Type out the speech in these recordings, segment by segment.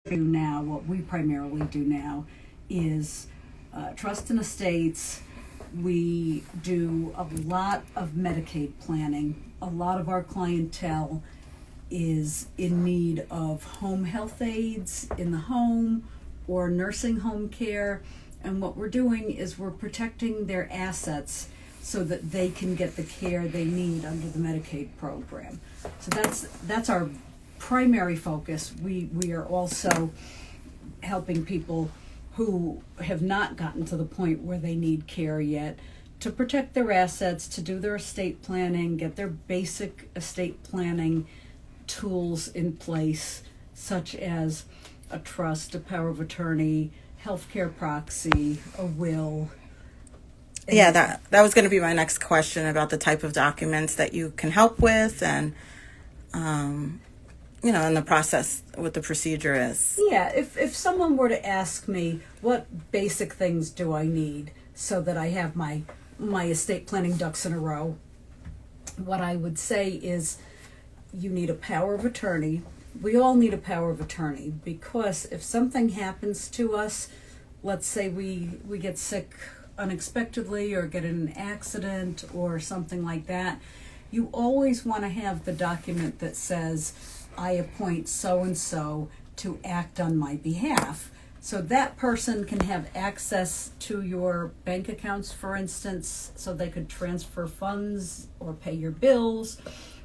do now, what we primarily do now, is trust and estates. We do a lot of Medicaid planning. A lot of our clientele is in need of home health aides in the home or nursing home care. And what we're doing is we're protecting their assets so that they can get the care they need under the Medicaid program. So that's our primary focus. We are also helping people who have not gotten to the point where they need care yet to protect their assets, to do their estate planning, get their basic estate planning tools in place, such as a trust, a power of attorney, healthcare proxy, a will. Yeah, that was going to be my next question about the type of documents that you can help with and, and the process, what the procedure is. Yeah, if someone were to ask me what basic things do I need so that I have my estate planning ducks in a row, what I would say is you need a power of attorney. We all need a power of attorney because if something happens to us, let's say we get sick unexpectedly or get in an accident or something like that, you always want to have the document that says, I appoint so-and-so to act on my behalf. So that person can have access to your bank accounts, for instance, so they could transfer funds or pay your bills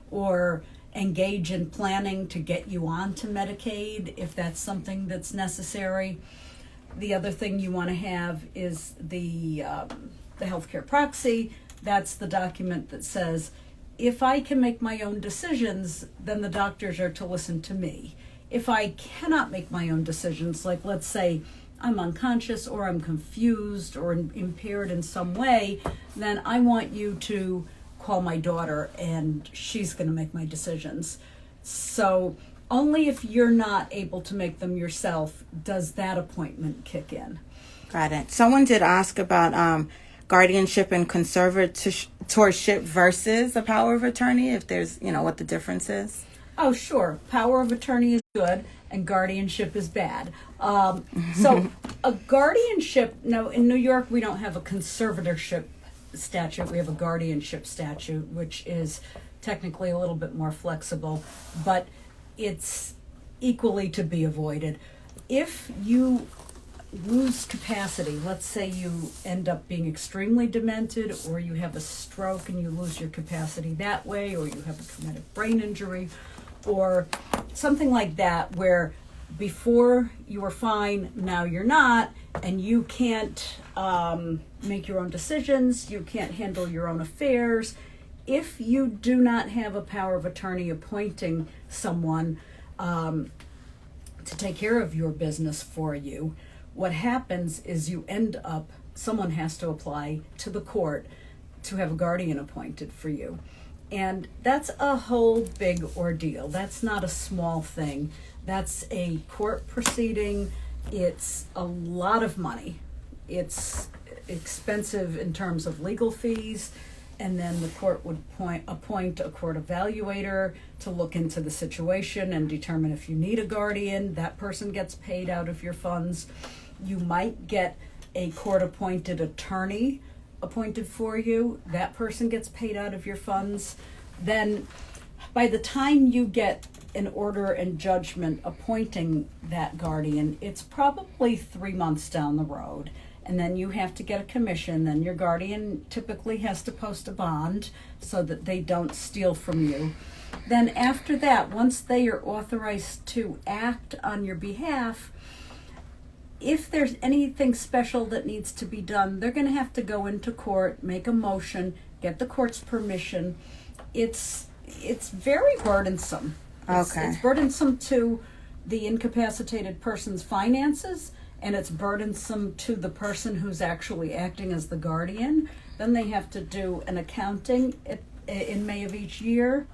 or engage in planning to get you onto Medicaid if that's something that's necessary. The other thing you want to have is the healthcare proxy. That's the document that says, if I can make my own decisions, then the doctors are to listen to me. If I cannot make my own decisions, like let's say I'm unconscious or I'm confused or impaired in some way, then I want you to call my daughter and she's going to make my decisions. So only if you're not able to make them yourself does that appointment kick in. Got it. Someone did ask about guardianship and conservatorship versus a power of attorney, if there's, what the difference is. Oh, sure. Power of attorney is good and guardianship is bad. So a guardianship, no, in New York, we don't have a conservatorship statute. We have a guardianship statute, which is technically a little bit more flexible, but it's equally to be avoided. If you lose capacity, let's say you end up being extremely demented or you have a stroke and you lose your capacity that way, or you have a traumatic brain injury or something like that where before you were fine, now you're not, and you can't make your own decisions, you can't handle your own affairs. If you do not have a power of attorney appointing someone to take care of your business for you, what happens is you end up, someone has to apply to the court to have a guardian appointed for you. And that's a whole big ordeal. That's not a small thing. That's a court proceeding. It's a lot of money. It's expensive in terms of legal fees. And then the court would appoint a court evaluator to look into the situation and determine if you need a guardian. That person gets paid out of your funds. You might get a court-appointed attorney appointed for you. That person gets paid out of your funds. Then by the time you get an order and judgment appointing that guardian, it's probably 3 months down the road. And then you have to get a commission. Then your guardian typically has to post a bond so that they don't steal from you. Then after that, once they are authorized to act on your behalf, if there's anything special that needs to be done, they're going to have to go into court, make a motion, get the court's permission. It's very burdensome. It's burdensome to the incapacitated person's finances, and it's burdensome to the person who's actually acting as the guardian. Then they have to do an accounting in May of each year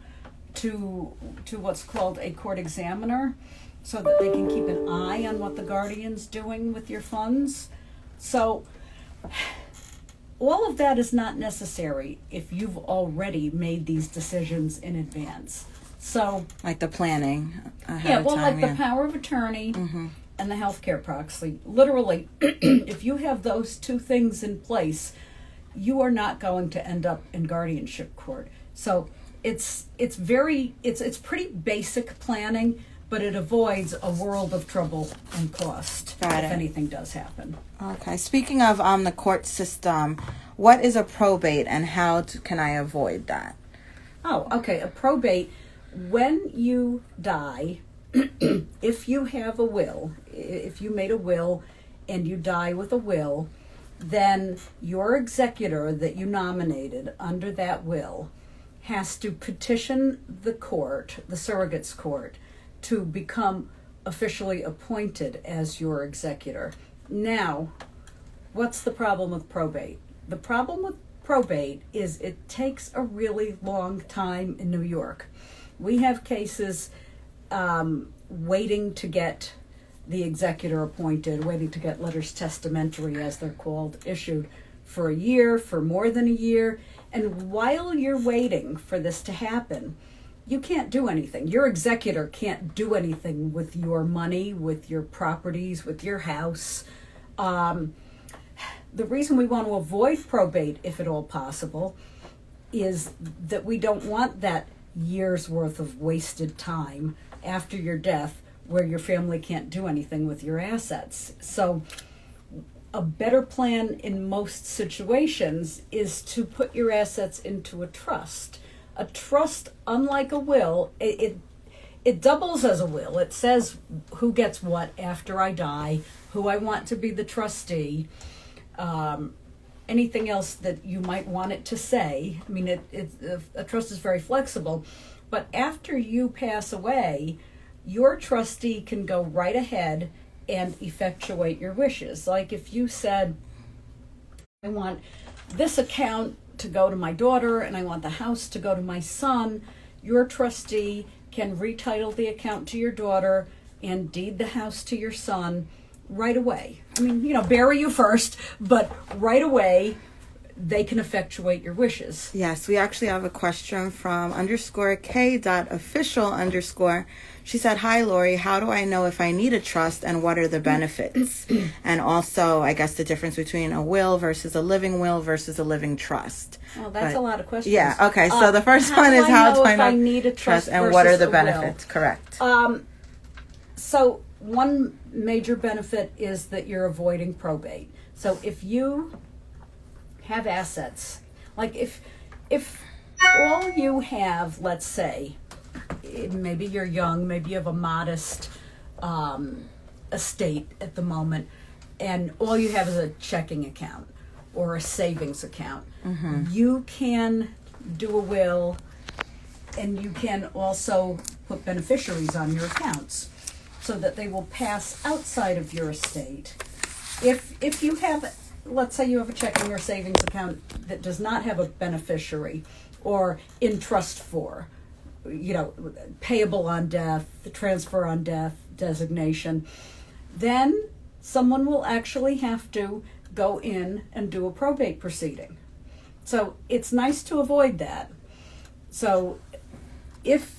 to what's called a court examiner, so that they can keep an eye on what the guardian's doing with your funds. So all of that is not necessary if you've already made these decisions in advance. So, like the planning ahead yeah, of well, time, like the power of attorney and the healthcare proxy. Literally, if you have those two things in place, you are not going to end up in guardianship court. So it's pretty basic planning, but it avoids a world of trouble and cost if anything does happen. Okay. Speaking of the court system, what is a probate and how can I avoid that? Oh, okay. A probate, when you die, if you have a will, if you made a will and you die with a will, then your executor that you nominated under that will has to petition the court, the surrogate's court, to become officially appointed as your executor. Now, what's the problem with probate? The problem with probate is it takes a really long time in New York. We have cases waiting to get the executor appointed, waiting to get letters testamentary, as they're called, issued for a year, for more than a year. And while you're waiting for this to happen, you can't do anything. Your executor can't do anything with your money, with your properties, with your house. The reason we want to avoid probate, if at all possible, is that we don't want that year's worth of wasted time after your death where your family can't do anything with your assets. So a better plan in most situations is to put your assets into a trust. A trust, unlike a will, it doubles as a will. It says who gets what after I die, who I want to be the trustee, anything else that you might want it to say. I mean, a trust is very flexible, but after you pass away, your trustee can go right ahead and effectuate your wishes. Like if you said, I want this account to go to my daughter and I want the house to go to my son, your trustee can retitle the account to your daughter and deed the house to your son right away. I mean, bury you first, but right away they can effectuate your wishes. Yes, we actually have a question from _K.official_. She said, "Hi, Lori, how do I know if I need a trust and what are the benefits?" And also, I guess the difference between a will versus a living will versus a living trust. Well, that's a lot of questions. Yeah, okay, so the first one is how do I know if I need a trust and what are the benefits? Will. Correct. So one major benefit is that you're avoiding probate. So if you have assets, like if all you have, let's say, maybe you're young, maybe you have a modest estate at the moment, and all you have is a checking account or a savings account. You can do a will, and you can also put beneficiaries on your accounts so that they will pass outside of your estate. If you have, let's say you have a checking or savings account that does not have a beneficiary or in trust for, payable on death, the transfer on death designation, then someone will actually have to go in and do a probate proceeding. So it's nice to avoid that. So if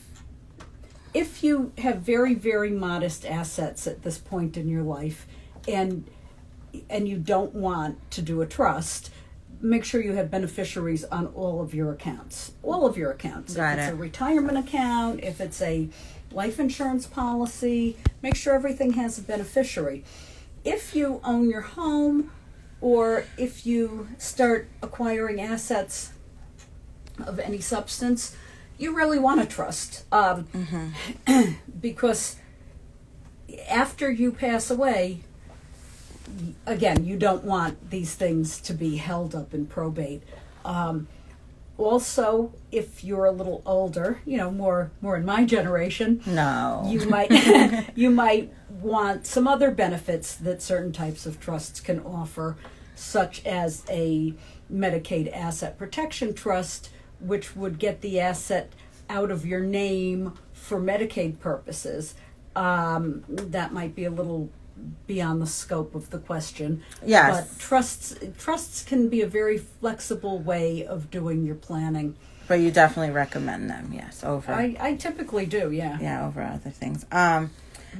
you have very, very modest assets at this point in your life and you don't want to do a trust, make sure you have beneficiaries on all of your accounts. All of your accounts. Got if it's it. a retirement account, if it's a life insurance policy, make sure everything has a beneficiary. If you own your home or if you start acquiring assets of any substance, you really want a trust. Because after you pass away, again, you don't want these things to be held up in probate. Also, if you're a little older, more in my generation, No. you might want some other benefits that certain types of trusts can offer, such as a Medicaid asset protection trust, which would get the asset out of your name for Medicaid purposes. That might be a little beyond the scope of the question. Yes. But trusts can be a very flexible way of doing your planning. But you definitely recommend them, yes, over. I typically do, yeah. Yeah, over other things.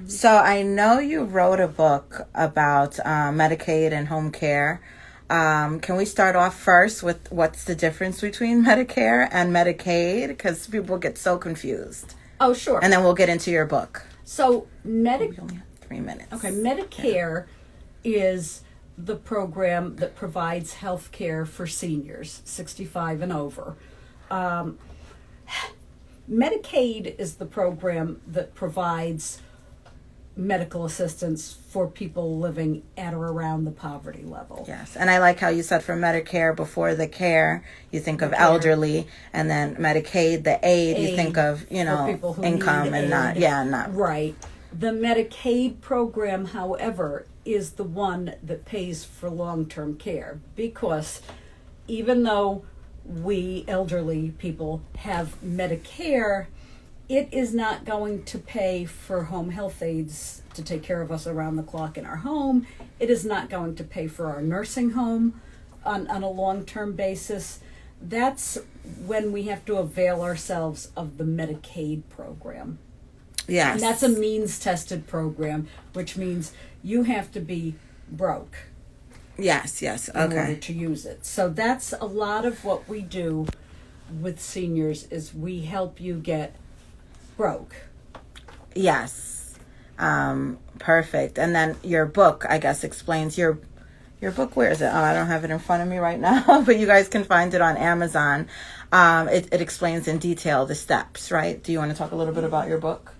So I know you wrote a book about Medicaid and home care. Can we start off first with what's the difference between Medicare and Medicaid? Because people get so confused. Oh, sure. And then we'll get into your book. So, We only have 3 minutes. Okay, Medicare is the program that provides health care for seniors, 65 and over. Medicaid is the program that provides medical assistance for people living at or around the poverty level. Yes, and I like how you said for Medicare, before the care, you think of elderly, and then Medicaid, the aid, you think of, people who income need and aid. not. Right. The Medicaid program, however, is the one that pays for long-term care, because even though we elderly people have Medicare, it is not going to pay for home health aides to take care of us around the clock in our home. It is not going to pay for our nursing home on a long-term basis. That's when we have to avail ourselves of the Medicaid program. Yes. And that's a means-tested program, which means you have to be broke. Yes, In order to use it. So that's a lot of what we do with seniors, is we help you get broke. Yes. Perfect. And then your book, I guess, explains your book. Where is it? Oh, I don't have it in front of me right now, but you guys can find it on Amazon. It explains in detail the steps, right? Do you want to talk a little bit about your book?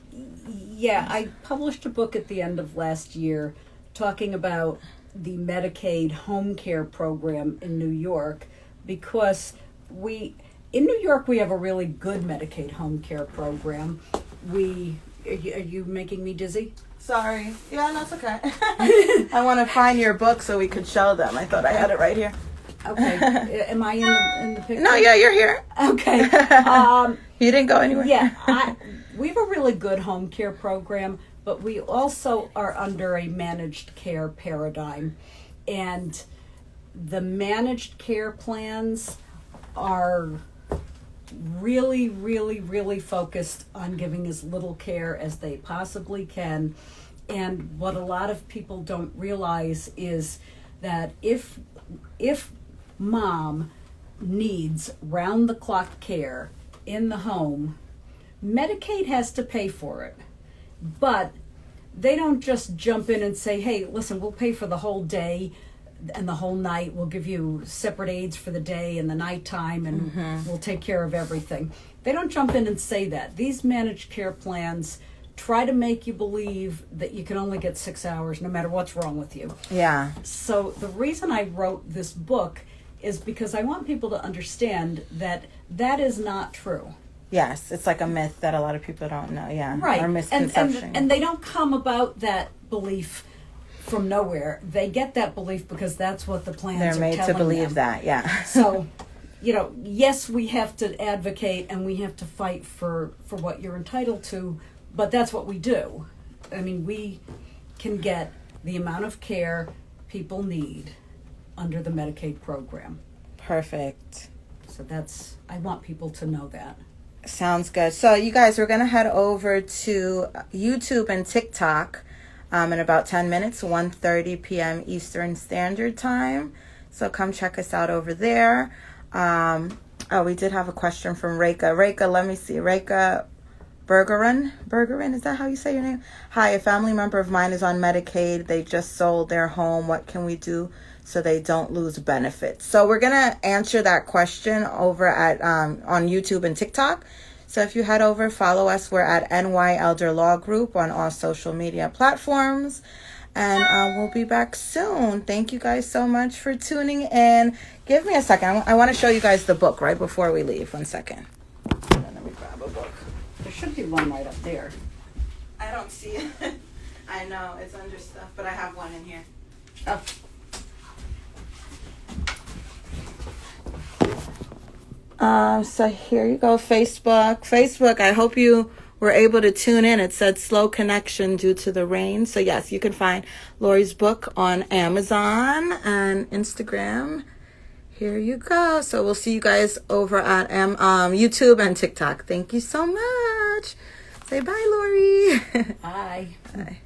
Yeah, I published a book at the end of last year talking about the Medicaid home care program in New York, because in New York we have a really good Medicaid home care program. Are you making me dizzy? Sorry. Yeah, that's okay. I want to find your book so we could show them. I thought I had it right here. Okay. Am I in the picture? No, yeah, you're here. Okay. You didn't go anywhere. Yeah, we have a really good home care program, but we also are under a managed care paradigm. And the managed care plans are really, really, really focused on giving as little care as they possibly can. And what a lot of people don't realize is that if mom needs round-the-clock care in the home, Medicaid has to pay for it. But they don't just jump in and say, hey, listen, we'll pay for the whole day and the whole night. We'll give you separate aids for the day and the nighttime, and we'll take care of everything. They don't jump in and say that. These managed care plans try to make you believe that you can only get 6 hours no matter what's wrong with you. Yeah. So the reason I wrote this book is because I want people to understand that that is not true. Yes, it's like a myth that a lot of people don't know, yeah. Right. Or misconception. And they don't come about that belief from nowhere. They get that belief because that's what the plans are telling them. They're made to believe that, yeah. So, yes, we have to advocate and we have to fight for what you're entitled to, but that's what we do. I mean, we can get the amount of care people need under the Medicaid program. Perfect. So I want people to know that. Sounds good. So you guys, we're going to head over to YouTube and TikTok in about 10 minutes, 1:30 p.m. Eastern Standard Time. So come check us out over there. We did have a question from Reka. Reka, let me see. Reka Bergeron, is that how you say your name? Hi, a family member of mine is on Medicaid. They just sold their home. What can we do so they don't lose benefits? So we're going to answer that question over at on YouTube and TikTok. So if you head over, follow us. We're at NY Elder Law Group on all social media platforms. And we'll be back soon. Thank you guys so much for tuning in. Give me a second. I want to show you guys the book right before we leave. 1 second. Let me grab a book. There should be one right up there. I don't see it. I know, it's under stuff, but I have one in here. Oh. So here you go, Facebook, I hope you were able to tune in. It said slow connection due to the rain. So yes, you can find Lori's book on Amazon and Instagram. Here you go. So we'll see you guys over at YouTube and TikTok. Thank you so much. Say bye, Lori. Bye. Bye.